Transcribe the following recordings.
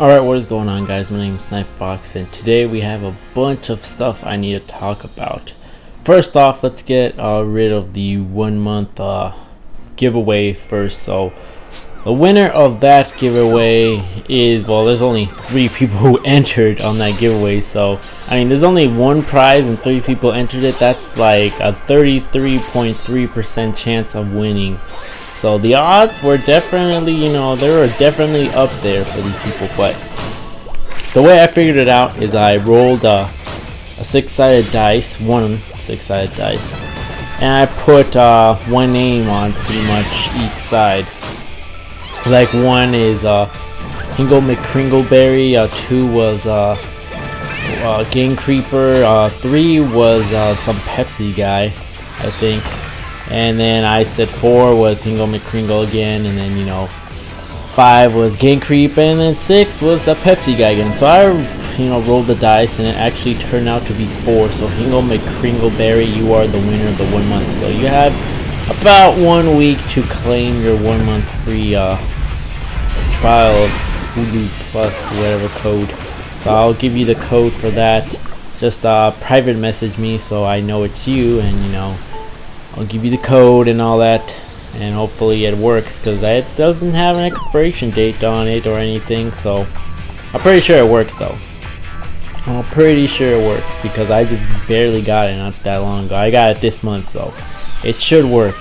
Alright, what is going on, guys? My name is XSniperFoxXz, and today we have a bunch of stuff I need to talk about. First off, let's get rid of the 1 month giveaway first. So the winner of that giveaway is, well, there's only 3 people who entered on that giveaway. So I mean, there's only 1 prize and 3 people entered it. That's like a 33.3% chance of winning. So the odds were definitely, they were definitely up there for these people. But the way I figured it out is I rolled a 6-sided dice, one 6-sided dice, and I put one name on pretty much each side. Like 1 is Hingle McCringleberry, 2 was Gang Creeper, 3 was some Pepsi guy, I think. And then I said 4 was Hingle McCringle again, and then 5 was Gang Creep, and then 6 was the Pepsi guy again. So I rolled the dice, and it actually turned out to be 4. So Hingle McCringleberry, you are the winner of the 1 month. So you have about 1 week to claim your 1 month free trial of Hulu Plus whatever code. So I'll give you the code for that. Just private message me so I know it's you, and I'll give you the code and all that, and hopefully it works, because it doesn't have an expiration date on it or anything. So I'm pretty sure it works though. I'm pretty sure it works because I just barely got it not that long ago. I got it this month, so it should work.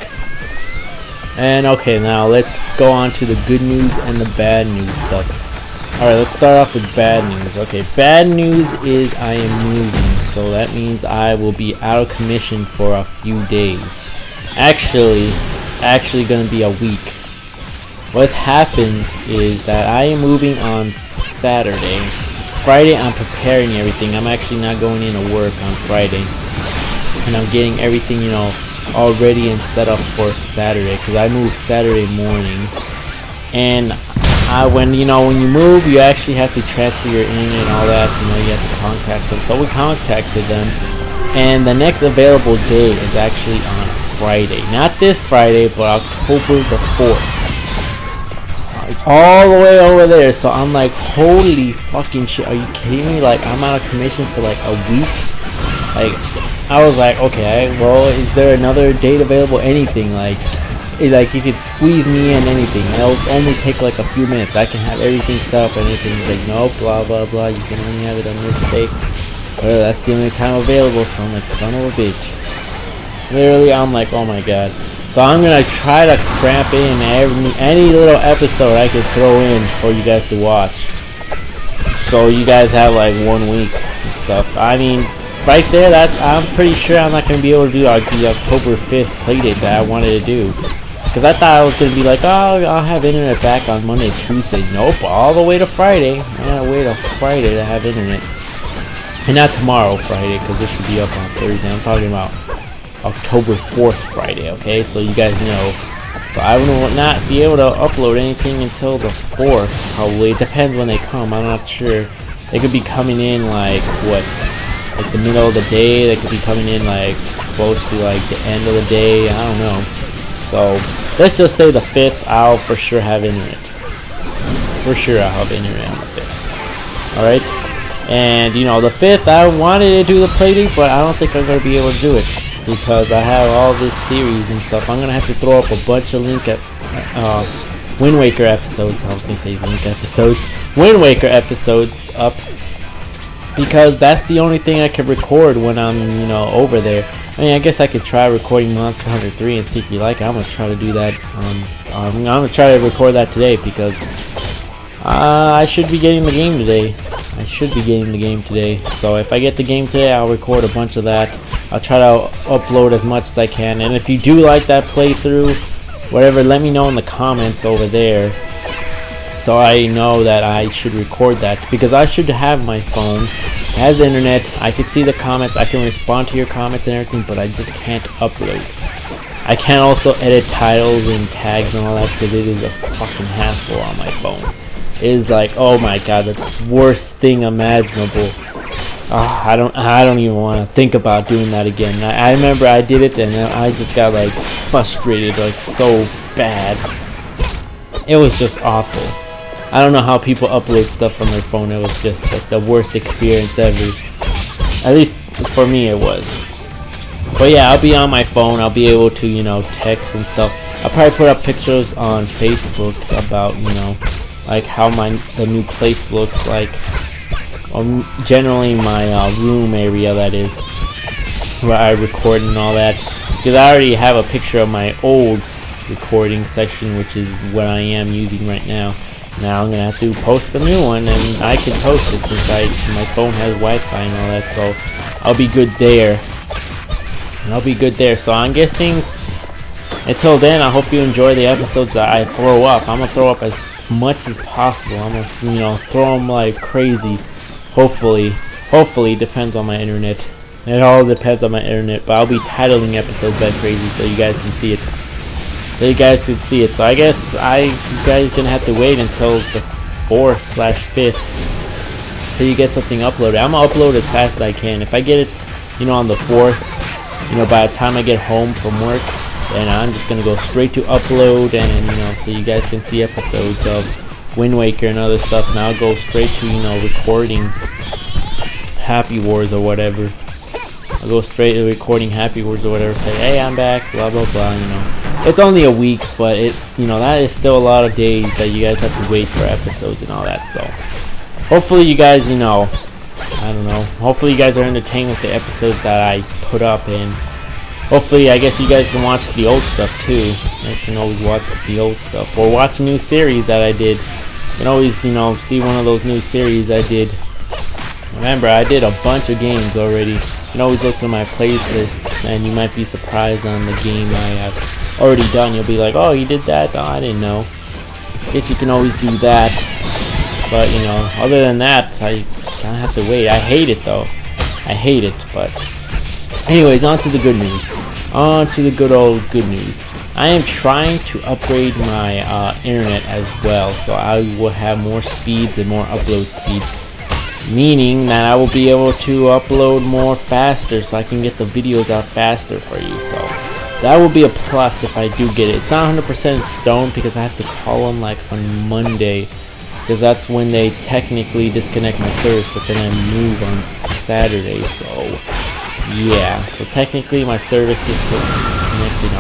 And okay, now let's go on to the good news and the bad news stuff. Alright, let's start off with bad news. Okay, bad news is I am moving, so that means I will be out of commission for a few days. Actually gonna be a week. What happened is that I am moving on Saturday. Friday I'm preparing everything. I'm actually not going into work on Friday, and I'm getting everything all ready and set up for Saturday, because I moved Saturday morning. And when you move, you actually have to transfer your internet and all that. You have to contact them. So we contacted them, and the next available day is actually on Friday. Not this Friday, but October the 4th. It's all the way over there. So I'm like, holy fucking shit, are you kidding me? Like, I'm out of commission for like a week. Like, I was like, okay, well, is there another date available? Anything, like you could squeeze me in, anything. It'll only take like a few minutes. I can have everything set up and anything. He's like, no, blah blah blah, you can only have it on this date. That's the only time available. So I'm like, son of a bitch. Literally, I'm like, oh my god. So I'm gonna try to cramp in any little episode I could throw in for you guys to watch, so you guys have like 1 week and stuff. I mean, right there, I'm pretty sure I'm not gonna be able to do the October 5th playdate that I wanted to do. Because I thought I was going to be like, oh, I'll have internet back on Monday, Tuesday. Nope, all the way to Friday. I gotta wait till Friday to have internet. And not tomorrow, Friday, because this should be up on Thursday. I'm talking about October 4th, Friday, okay? So you guys know. So I will not be able to upload anything until the 4th, probably. It depends when they come. I'm not sure. They could be coming in like, what? Like the middle of the day. They could be coming in like close to like the end of the day. I don't know. So let's just say the 5th, I'll for sure have internet. For sure I'll have internet on the 5th. Alright? And the 5th, I wanted to do the playdate, but I don't think I'm going to be able to do it, because I have all this series and stuff. I'm going to have to throw up a bunch of Wind Waker episodes. I was going to say Link episodes. Wind Waker episodes up, because that's the only thing I can record when I'm, over there. I mean, I guess I could try recording Monster Hunter 3 and see if you like it. I'm going to try to do that. I'm going to try to record that today, because I should be getting the game today. So if I get the game today, I'll record a bunch of that. I'll try to upload as much as I can. And if you do like that playthrough, whatever, let me know in the comments over there, so I know that I should record that, because I should have my phone. It has the internet. I can see the comments. I can respond to your comments and everything, but I just can't upload. I can't also edit titles and tags and all that, because it is a fucking hassle on my phone. It is like, oh my god, the worst thing imaginable. I don't even want to think about doing that again. I remember I did it, and I just got like frustrated, like so bad. It was just awful. I don't know how people upload stuff from their phone. It was just like the worst experience ever. At least for me it was. But yeah, I'll be on my phone. I'll be able to, you know, text and stuff. I'll probably put up pictures on Facebook about, you know, like how the new place looks like. Generally my room area, that is, where I record and all that. Because I already have a picture of my old recording section, which is what I am using right now. Now I'm gonna have to post a new one, and I can post it since my phone has Wi-Fi and all that, so I'll be good there. So I'm guessing until then, I hope you enjoy the episodes that I throw up. I'm gonna throw up as much as possible. I'm gonna, you know, throw them like crazy. Hopefully, depends on my internet. It all depends on my internet, but I'll be titling episodes like crazy so you guys can see it. So I guess you guys gonna have to wait until the 4/5 so you get something uploaded. I'm gonna upload as fast as I can. If I get it, you know, on the 4th, you know, by the time I get home from work, then I'm just gonna go straight to upload, and you know, so you guys can see episodes of Wind Waker and other stuff. And I'll go straight to, you know, recording Happy Wars or whatever. I'll go straight to recording Happy Wars or whatever, say, hey, I'm back, blah blah blah, you know. It's only a week, but it's, you know, that is still a lot of days that you guys have to wait for episodes and all that. So hopefully you guys, you know, I don't know, hopefully you guys are entertained with the episodes that I put up, and hopefully I guess you guys can watch the old stuff too. You guys can always watch the old stuff, or watch a new series that I did. You can always, you know, see one of those new series I did. Remember, I did a bunch of games already. You can always look at my playlist, and you might be surprised on the game I have already done. You'll be like, oh, you did that? Oh, I didn't know. Guess you can always do that. But, you know, other than that, I kind of have to wait. I hate it, though. I hate it, but anyways, on to the good news. On to the good old good news. I am trying to upgrade my internet as well, so I will have more speeds and more upload speeds. Meaning that I will be able to upload more faster, so I can get the videos out faster for you. So that will be a plus if I do get it. It's not 100% stone because I have to call them like on Monday, because that's when they technically disconnect my service, but then I move on Saturday. So yeah, so technically my service is disconnected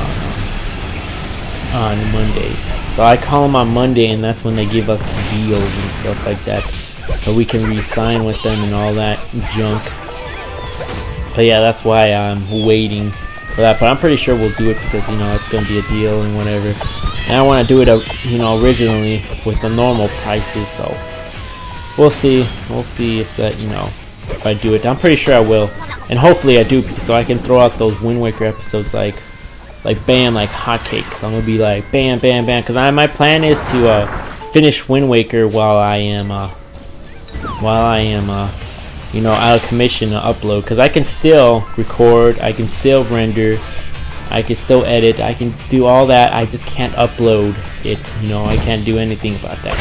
on Monday. So I call them on Monday, and that's when they give us deals and stuff like that, so we can re-sign with them and all that junk. So yeah, that's why I'm waiting for that, but I'm pretty sure we'll do it because, you know, it's gonna be a deal and whatever. And I want to do it, you know, originally with the normal prices. So we'll see if that, you know, if I do it. I'm pretty sure I will, and hopefully I do, because so I can throw out those Wind Waker episodes like bam, like hotcakes. I'm gonna be like bam, bam, bam, because my plan is to finish Wind Waker while I am you know, out of commission to upload, because I can still record, I can still render, I can still edit, I can do all that. I just can't upload it, you know. I can't do anything about that.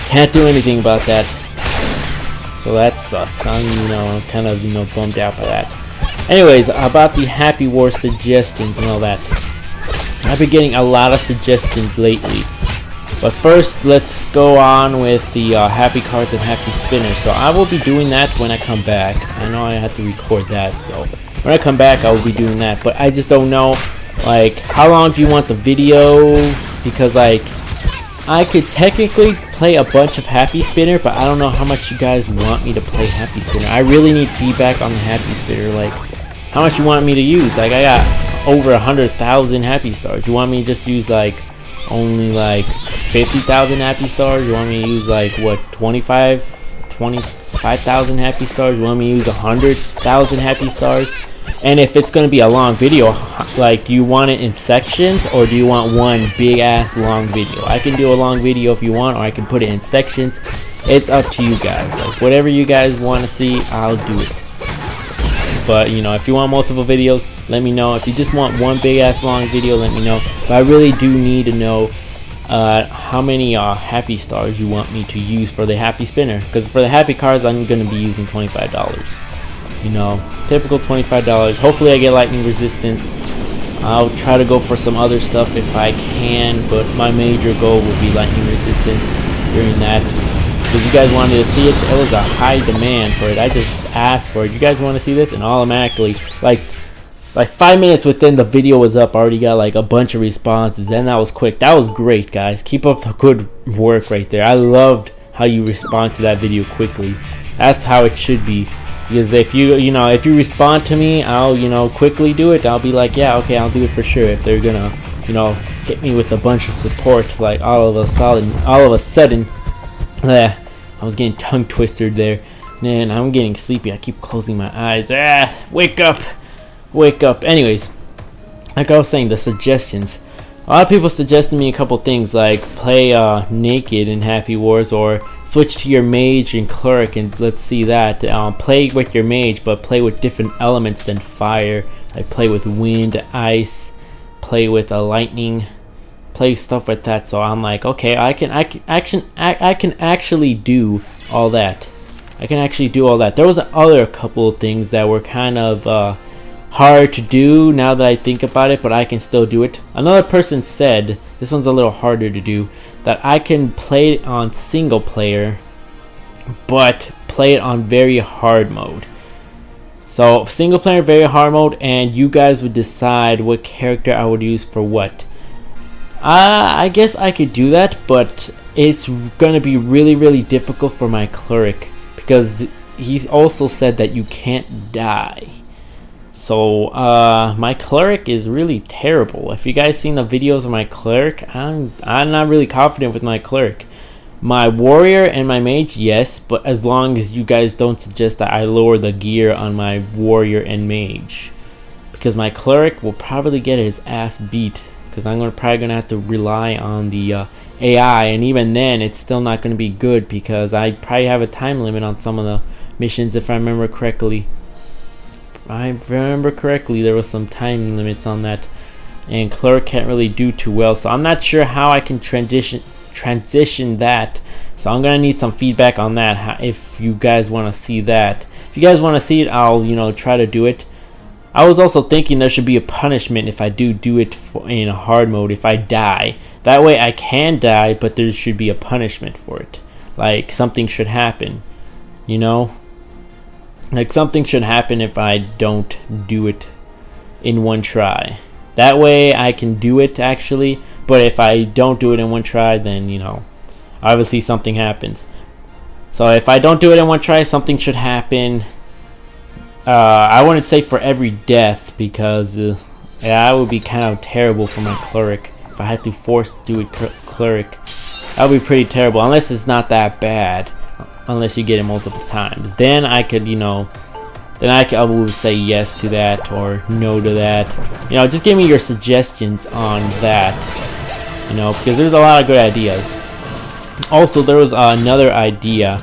Can't do anything about that. So that sucks. I'm, you know, kind of, you know, bummed out by that. Anyways, about the Happy Wars suggestions and all that. I've been getting a lot of suggestions lately. But first, let's go on with the Happy Cards and Happy Spinners. So I will be doing that when I come back. I know I have to record that, so when I come back I will be doing that. But I just don't know, like, how long do you want the video? Because, like, I could technically play a bunch of Happy Spinner, but I don't know how much you guys want me to play Happy Spinner. I really need feedback on the Happy Spinner. Like, how much you want me to use? Like, I got over 100,000 Happy Stars. You want me to just use, like, only like 50,000 Happy Stars? You want me to use like what, 25,000 Happy Stars? You want me to use 100,000 Happy Stars? And if it's gonna be a long video, like, do you want it in sections, or do you want one big ass long video? I can do a long video if you want, or I can put it in sections. It's up to you guys. Like, whatever you guys want to see, I'll do it. But, you know, if you want multiple videos, let me know. If you just want one big ass long video, let me know. But I really do need to know how many Happy Stars you want me to use for the Happy Spinner. Because for the Happy Cards, I'm going to be using $25. You know, typical $25. Hopefully I get lightning resistance. I'll try to go for some other stuff if I can, but my major goal will be lightning resistance. during that. Because you guys wanted to see it, it was a high demand for it. I just asked for it. You guys want to see this? And automatically, like 5 minutes within the video was up, I already got like a bunch of responses. And that was quick. That was great, guys. Keep up the good work right there. I loved how you respond to that video quickly. That's how it should be. Because if if you respond to me, I'll quickly do it. I'll be like, yeah, okay, I'll do it for sure. If they're gonna hit me with a bunch of support, like all of a sudden, I was getting tongue twisted there. Man, I'm getting sleepy. I keep closing my eyes. Wake up, wake up. Anyways, like I was saying, the suggestions. A lot of people suggested me a couple things, like play naked in Happy Wars, or switch to your mage and cleric, and let's see that. Play with your mage, but play with different elements than fire. Like play with wind, ice, play with lightning, play stuff like that. So I'm like, okay, I can actually do all that. I can actually do all that. There was other couple of things that were kind of hard to do now that I think about it, but I can still do it. Another person said, this one's a little harder to do, that I can play it on single player, but play it on very hard mode. So single player, very hard mode, and you guys would decide what character I would use for what. I guess I could do that, but it's gonna be really difficult for my cleric, because he also said that you can't die. So my cleric is really terrible. If you guys seen the videos of my cleric, I'm not really confident with my cleric. My warrior and my mage, yes, but as long as you guys don't suggest that I lower the gear on my warrior and mage, because my cleric will probably get his ass beat, because I'm probably gonna have to rely on the AI, and even then it's still not gonna be good, because I probably have a time limit on some of the missions. If I remember correctly, there was some time limits on that, and cleric can't really do too well. So I'm not sure how I can transition that. So I'm gonna need some feedback on that. If you guys want to see that, if you guys want to see it, I'll try to do it. I was also thinking there should be a punishment if I do it in a hard mode. If I die, that way I can die, but there should be a punishment for it. Like something should happen, Like something should happen if I don't do it in one try. That way I can do it actually, but if I don't do it in one try, then obviously something happens. So if I don't do it in one try, something should happen. I wouldn't say for every death, because that would be kind of terrible for my cleric. If I had to force do it cleric, that would be pretty terrible, unless it's not that bad. Unless you get it multiple times, then I could, I would say yes to that or no to that. Just give me your suggestions on that, because there's a lot of good ideas. Also, there was another idea.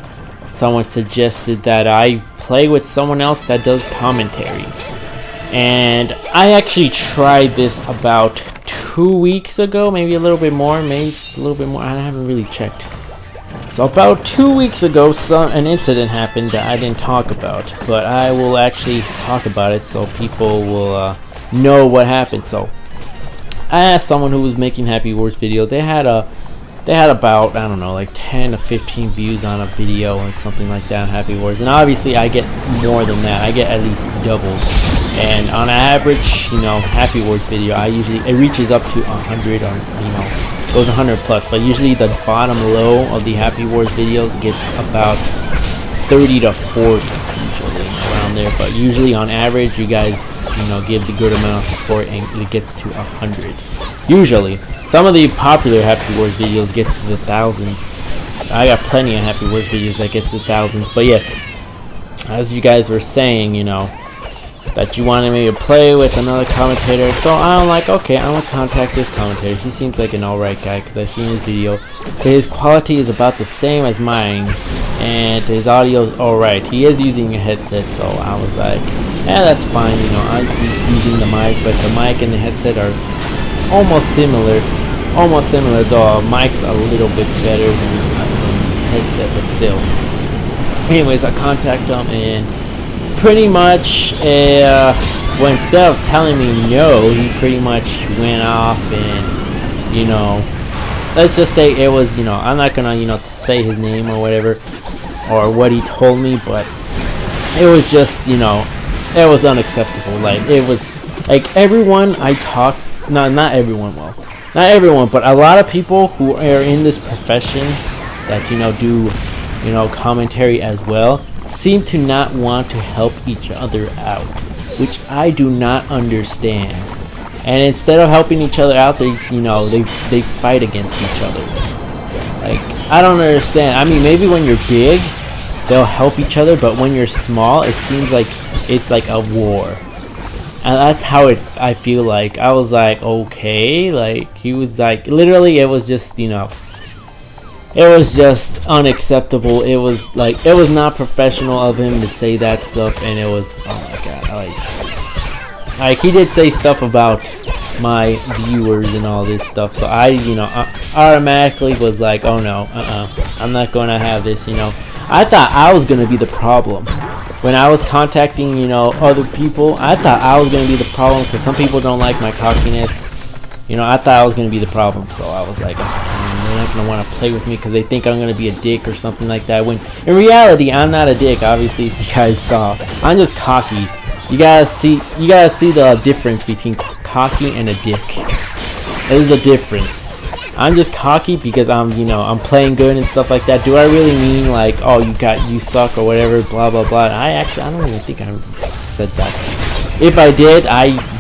Someone suggested that I play with someone else that does commentary, and I actually tried this about 2 weeks ago, maybe a little bit more. I haven't really checked. So about 2 weeks ago, an incident happened that I didn't talk about, but I will actually talk about it so people will know what happened. So I asked someone who was making Happy Wars video. They had about, I don't know, like 10 to 15 views on a video or something like that on Happy Wars, and obviously I get more than that. I get at least double. And on average, Happy Wars video, it reaches up to 100 or goes 100 plus, but usually the bottom low of the Happy Wars videos gets about 30 to 40 usually around there. But usually on average, you guys give the good amount of support, and it gets to 100 usually. Some of the popular Happy Wars videos gets to the thousands. I got plenty of Happy Wars videos that gets to thousands. But yes, as you guys were saying, that you wanted me to play with another commentator, so I'm like, okay, I'm gonna contact this commentator. He seems like an alright guy, because I've seen his video, but his quality is about the same as mine, and his audio is alright. He is using a headset, so I was like, yeah, that's fine. I'm using the mic, but the mic and the headset are almost similar, though mic's a little bit better than the headset, but still. Anyways, I contact him, and pretty much, well, instead of telling me no, he pretty much went off and, let's just say it was, you know, I'm not gonna, you know, say his name or whatever, or what he told me, but it was just, you know, it was unacceptable. Like, it was, like, everyone I talk, not everyone, well, not everyone, but a lot of people who are in this profession that, you know, do, you know, commentary as well, seem to not want to help each other out, which I do not understand. And instead of helping each other out, they, you know, they fight against each other. Like, I don't understand. I mean, maybe when you're big, they'll help each other, but when you're small, it seems like it's like a war. And that's how I feel like. I was like, okay, like, he was like, literally, it was just, you know, it was just unacceptable. It was like, it was not professional of him to say that stuff, and it was, oh my god, like he did say stuff about my viewers and all this stuff, so I, you know, automatically was like, oh no, I'm not gonna have this, you know. I thought I was gonna be the problem. When I was contacting, you know, other people, I thought I was going to be the problem because some people don't like my cockiness. You know, I thought I was going to be the problem. So I was like, oh, they're not going to want to play with me because they think I'm going to be a dick or something like that. When in reality, I'm not a dick, obviously, if you guys saw. I'm just cocky. You gotta see the difference between cocky and a dick. There's a difference. I'm just cocky because I'm, you know, I'm playing good and stuff like that. Do I really mean like, oh, you suck or whatever, blah blah blah? I don't even think I said that. If I did,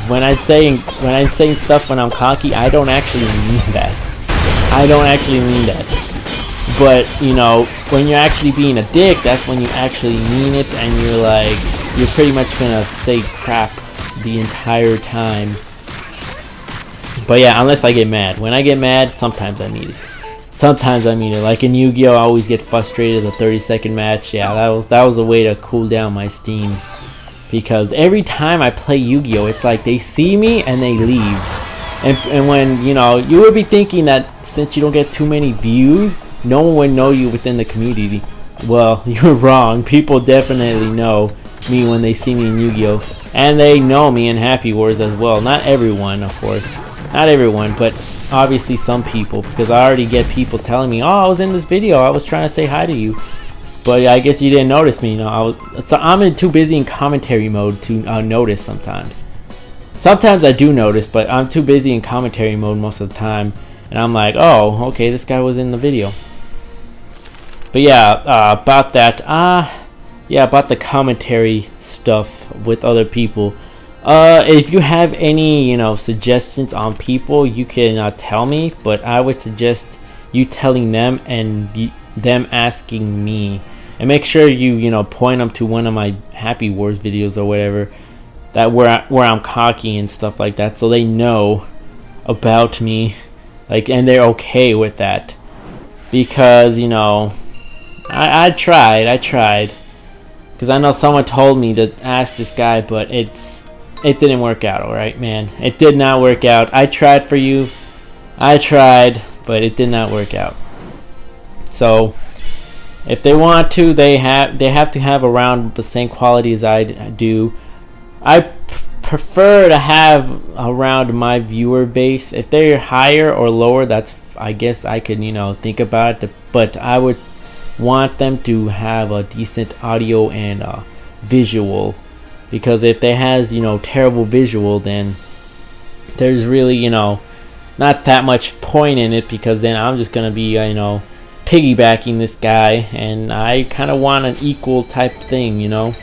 when I'm saying stuff when I'm cocky, I don't actually mean that. I don't actually mean that. But you know, when you're actually being a dick, that's when you actually mean it, and you're like, you're pretty much gonna say crap the entire time. But yeah, unless I get mad. When I get mad, sometimes I mean it. Sometimes I mean it. Like in Yu-Gi-Oh, I always get frustrated. The 30-second match, yeah, that was a way to cool down my steam. Because every time I play Yu-Gi-Oh, it's like they see me and they leave. And when, you know, you would be thinking that since you don't get too many views, no one would know you within the community. Well, you're wrong. People definitely know me when they see me in Yu-Gi-Oh. And they know me in Happy Wars as well. Not everyone, of course. Not everyone, but obviously some people, because I already get people telling me, oh, I was in this video, I was trying to say hi to you, but I guess you didn't notice me. You know, I'm too busy in commentary mode to notice sometimes. Sometimes I do notice, but I'm too busy in commentary mode most of the time, and I'm like, oh, okay, this guy was in the video. But yeah, about that, yeah, about the commentary stuff with other people. If you have any, you know, suggestions on people, you can tell me, but I would suggest you telling them and them asking me, and make sure you know, point them to one of my Happy Wars videos or whatever, that where I'm cocky and stuff like that, so they know about me, like, and they're okay with that. Because, you know, I tried, because I know someone told me to ask this guy, but it didn't work out, alright, man. It did not work out. I tried for you. I tried, but it did not work out. So, if they want to, they have to have around the same quality as I do. I prefer to have around my viewer base. If they're higher or lower, that's, I guess I could, you know, think about it. But I would want them to have a decent audio and visual. Because if they has, you know, terrible visual, then there's really, you know, not that much point in it, because then I'm just gonna be, you know, piggybacking this guy, and I kind of want an equal type thing, you know,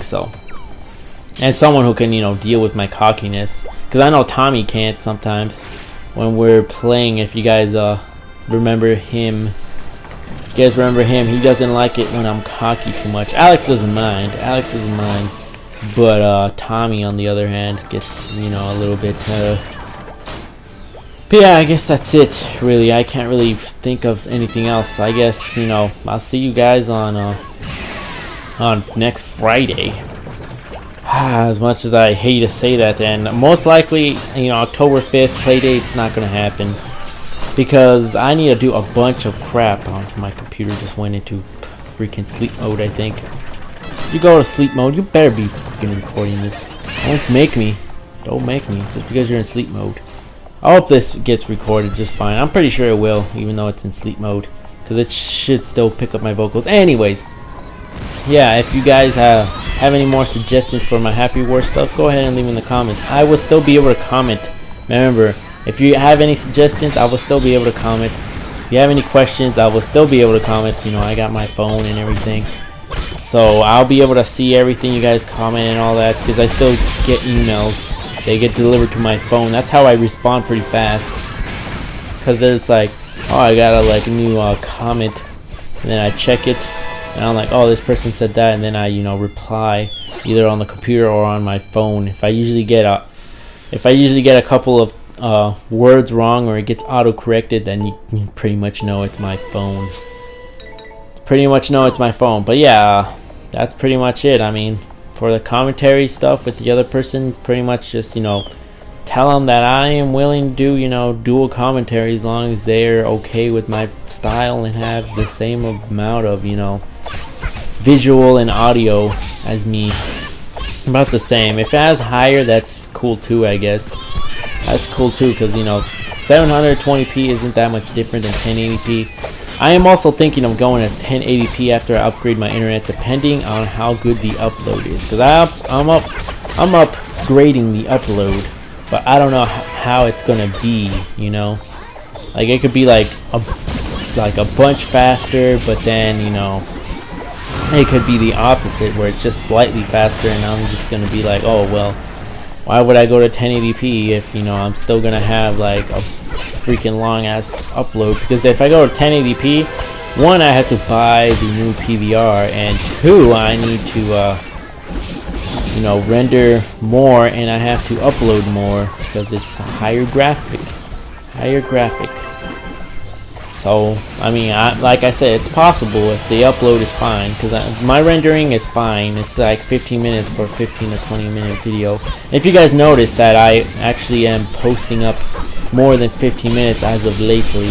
so, and someone who can, you know, deal with my cockiness, because I know Tommy can't sometimes when we're playing. If you guys remember him. You guys remember him? He doesn't like it when I'm cocky too much. Alex doesn't mind. But Tommy, on the other hand, gets, you know, a little bit. But yeah, I guess that's it. Really, I can't really think of anything else. I guess, you know, I'll see you guys on next Friday. As much as I hate to say that, and most likely, you know, October 5th playdate's not gonna happen. Because I need to do a bunch of crap. My computer just went into freaking sleep mode, I think. You go to sleep mode, you better be fucking recording this. Don't make me. Just because you're in sleep mode. I hope this gets recorded just fine. I'm pretty sure it will, even though it's in sleep mode, because it should still pick up my vocals. Anyways, yeah, if you guys have any more suggestions for my Happy War stuff, go ahead and leave in the comments. I will still be able to comment. Remember, if you have any suggestions, I will still be able to comment. If you have any questions, I will still be able to comment. You know, I got my phone and everything, so I'll be able to see everything you guys comment and all that, because I still get emails. They get delivered to my phone. That's how I respond pretty fast, because it's like, oh, I got a new comment, and then I check it, and I'm like, oh, this person said that, and then I reply either on the computer or on my phone. If I usually get a couple of words wrong, or it gets auto corrected, then you pretty much know it's my phone. But yeah, that's pretty much it. I mean, for the commentary stuff with the other person, pretty much just tell them that I am willing to do dual commentary, as long as they're okay with my style and have the same amount of visual and audio as me. About the same. If it has higher, that's cool too, I guess. That's cool too, because 720p isn't that much different than 1080p. I am also thinking of going to 1080p after I upgrade my internet, depending on how good the upload is, because I'm upgrading the upload, but I don't know how it's gonna be. Like, it could be like a bunch faster, but then it could be the opposite, where it's just slightly faster, and I'm just gonna be like, oh well, why would I go to 1080p if I'm still gonna have like a freaking long ass upload? Because if I go to 1080p, one, I have to buy the new PVR, and two, I need to render more, and I have to upload more because it's higher graphics. So I mean, like I said, it's possible if the upload is fine, because my rendering is fine. It's like 15 minutes for a 15 to 20 minute video. And if you guys notice that I actually am posting up more than 15 minutes as of lately,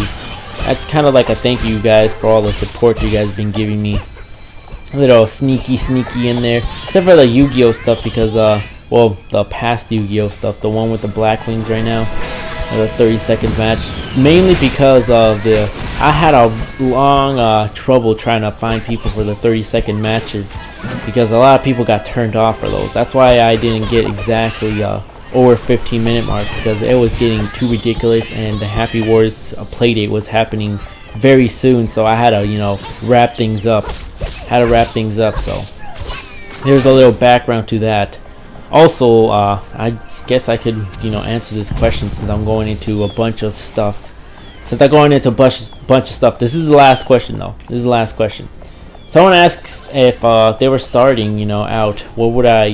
that's kind of like a thank you guys for all the support you guys been giving me. A little sneaky in there, except for the Yu-Gi-Oh stuff, because well, the past Yu-Gi-Oh stuff, the one with the black wings right now, the 30-second match, mainly because of I had a long trouble trying to find people for the 30-second matches, because a lot of people got turned off for those. That's why I didn't get exactly over 15-minute mark, because it was getting too ridiculous, and the Happy Wars playdate was happening very soon, so I had to wrap things up. So there's a little background to that. Also, I guess I could answer this question, since I'm going into a bunch of stuff. This is the last question though. This is the last question. Someone asks if they were starting out, what would I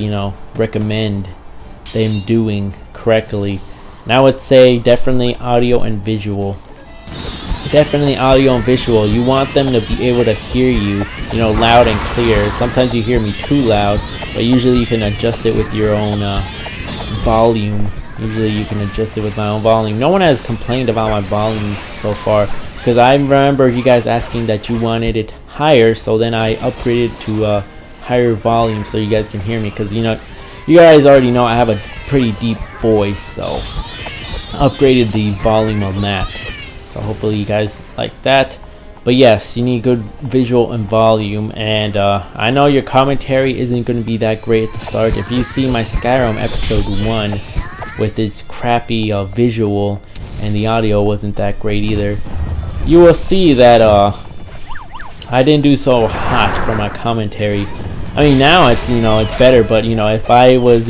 recommend them doing correctly. And I would say definitely audio and visual. You want them to be able to hear you loud and clear. Sometimes you hear me too loud, but usually you can adjust it with your own volume. No one has complained about my volume so far, because I remember you guys asking that you wanted it higher, so then I upgraded to higher volume so you guys can hear me, because you guys already know I have a pretty deep voice, so upgraded the volume on that. So hopefully you guys like that. But yes, you need good visual and volume, and I know your commentary isn't going to be that great at the start. If you see my Skyrim episode 1 with its crappy visual, and the audio wasn't that great either, you will see that I didn't do so hot for my commentary. I mean, now it's it's better, but if I was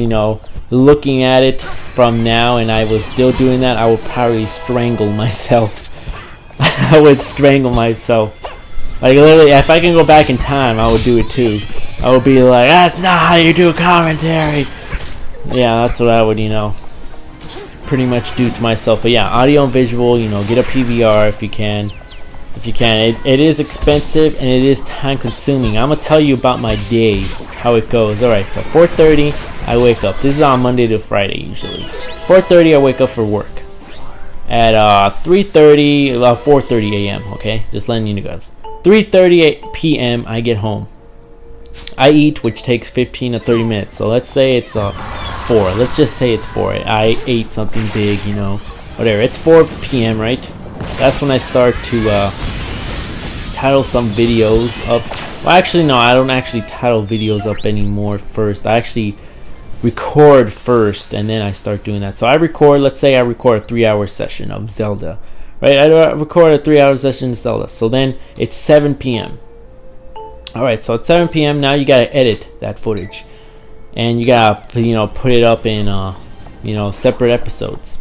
looking at it from now and I was still doing that, I would probably strangle myself. I would strangle myself. Like, literally, if I can go back in time, I would do it too. I would be like, that's not how you do commentary. Yeah, that's what I would pretty much do to myself. But yeah, audio and visual, get a PVR if you can. It is expensive and it is time consuming. I'm gonna tell you about my day, how it goes. Alright, so 4:30 I wake up. This is on Monday to Friday usually. 4:30 I wake up for work. At 4:30 a.m. Okay, just letting you know guys. 3:30 p.m. I get home. I eat, which takes 15 to 30 minutes. So let's say it's 4. Let's just say it's 4. I ate something big, whatever, it's 4 p.m. right? That's when I start to title some videos up. Well, actually no, I don't actually title videos up anymore first. I actually record first and then I start doing that. So I record, let's say I record a 3-hour session of Zelda, right? I record a 3-hour session of Zelda. So then it's 7 p.m. Alright, so at 7 p.m. now you gotta edit that footage. And you gotta, you know, put it up in, you know, separate episodes.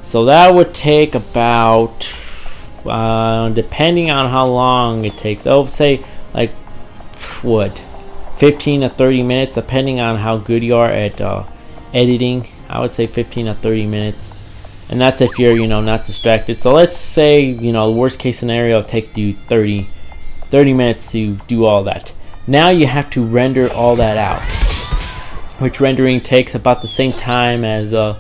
So that would take about, depending on how long it takes, I would say like, what, 15 to 30 minutes, depending on how good you are at editing. I would say 15 to 30 minutes. And that's if you're, you know, not distracted. So let's say, you know, the worst case scenario takes you 30 minutes to do all that. Now you have to render all that out, which rendering takes about the same time as the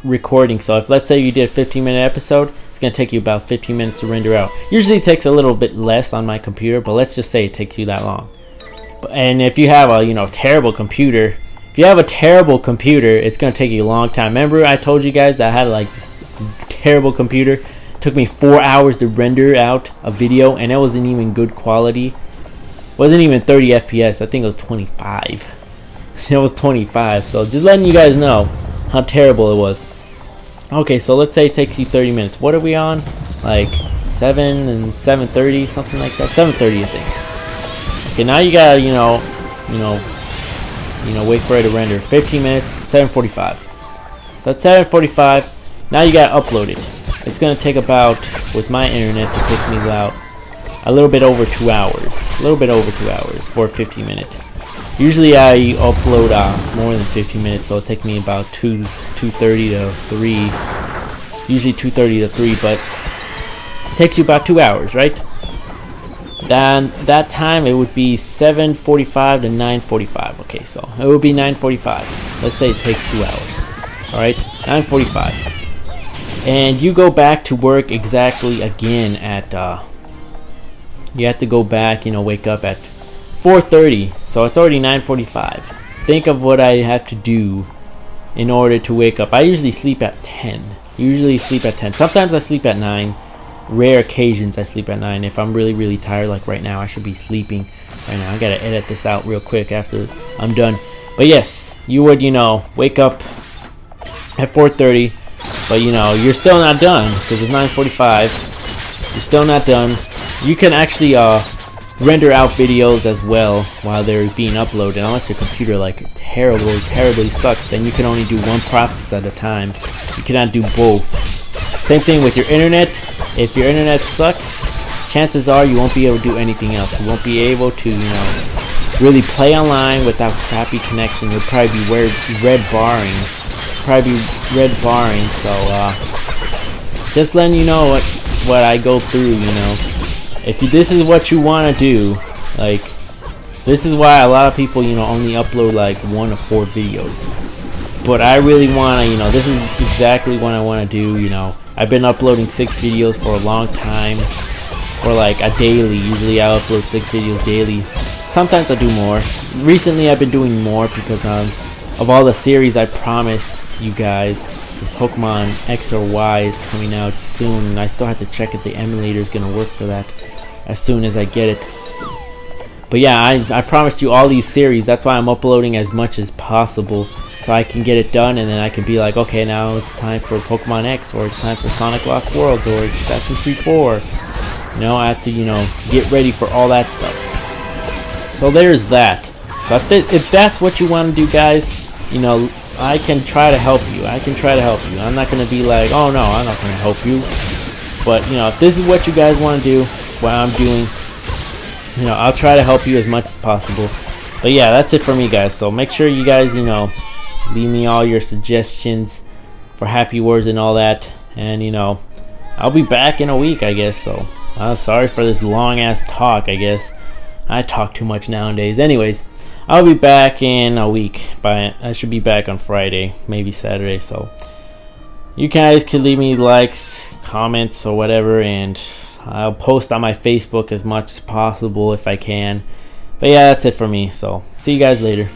recording. So if, let's say you did a 15-minute episode, it's going to take you about 15 minutes to render out. Usually it takes a little bit less on my computer, but let's just say it takes you that long. And if you have a, you know, terrible computer, it's going to take you a long time. Remember I told you guys that I had like this terrible computer? It took me 4 hours to render out a video, and it wasn't even good quality. It wasn't even 30 FPS. I think it was 25. It was 25. So just letting you guys know how terrible it was. Okay, so let's say it takes you 30 minutes. What are we on? Like 7 and 7:30, something like that. 7:30, I think. Okay, now you gotta, you know, wait for it to render. 15 minutes, 7:45. So at 7:45, now you gotta upload it. It's gonna take about, with my internet, it takes me about a little bit over 2 hours. A little bit over 2 hours for a 15-minute. Usually I upload more than 15 minutes, so it'll take me about 2:30 to 3. Usually 2:30 to 3, but it takes you about 2 hours, right? Then that time it would be 7:45 to 9:45. Okay, so it would be 9:45. Let's say it takes 2 hours. Alright, 9:45. And you go back to work exactly again at you have to go back, you know, wake up at 4:30. So it's already 9:45. Think of what I have to do in order to wake up. I usually sleep at 10. Sometimes I sleep at 9. Rare occasions I sleep at 9. If I'm really tired, like right now, I should be sleeping right now. I gotta edit this out real quick after I'm done. But yes, you would, you know, wake up at 4:30, but you know, you're still not done because it's 9:45. You're still not done. You can actually render out videos as well while they're being uploaded, unless your computer like terribly sucks. Then you can only do one process at a time. You cannot do both. Same thing with your internet. If your internet sucks, chances are you won't be able to do anything else. You won't be able to, you know, really play online without crappy connection. You'll probably be red barring. So just letting you know what I go through, you know. If this is what you want to do, like, this is why a lot of people, you know, only upload like 1 to 4 videos. But I really want to, you know, this is exactly what I want to do, you know. I've been uploading 6 videos for a long time, or like a daily. Usually I upload 6 videos daily. Sometimes I do more. Recently I've been doing more because of all the series I promised you guys. Pokemon X or Y is coming out soon, and I still have to check if the emulator is going to work for that as soon as I get it. But yeah, I promised you all these series. That's why I'm uploading as much as possible, so I can get it done, and then I can be like, okay, now it's time for Pokemon X, or it's time for Sonic Lost Worlds, or Assassin's Creed 4. You know, I have to, you know, get ready for all that stuff. So there's that. So if that's what you want to do, guys, you know, I can try to help you. I'm not going to be like, oh no, I'm not going to help you. But, you know, if this is what you guys want to do, what I'm doing, you know, I'll try to help you as much as possible. But yeah, that's it for me, guys. So make sure you guys, you know, leave me all your suggestions for happy words and all that. And, you know, I'll be back in a week, I guess. So I'm sorry for this long ass talk, I guess. I talk too much nowadays. Anyways, I'll be back in a week. I should be back on Friday, maybe Saturday. So you guys can leave me likes, comments, or whatever, and I'll post on my Facebook as much as possible if I can. But yeah, that's it for me. So see you guys later.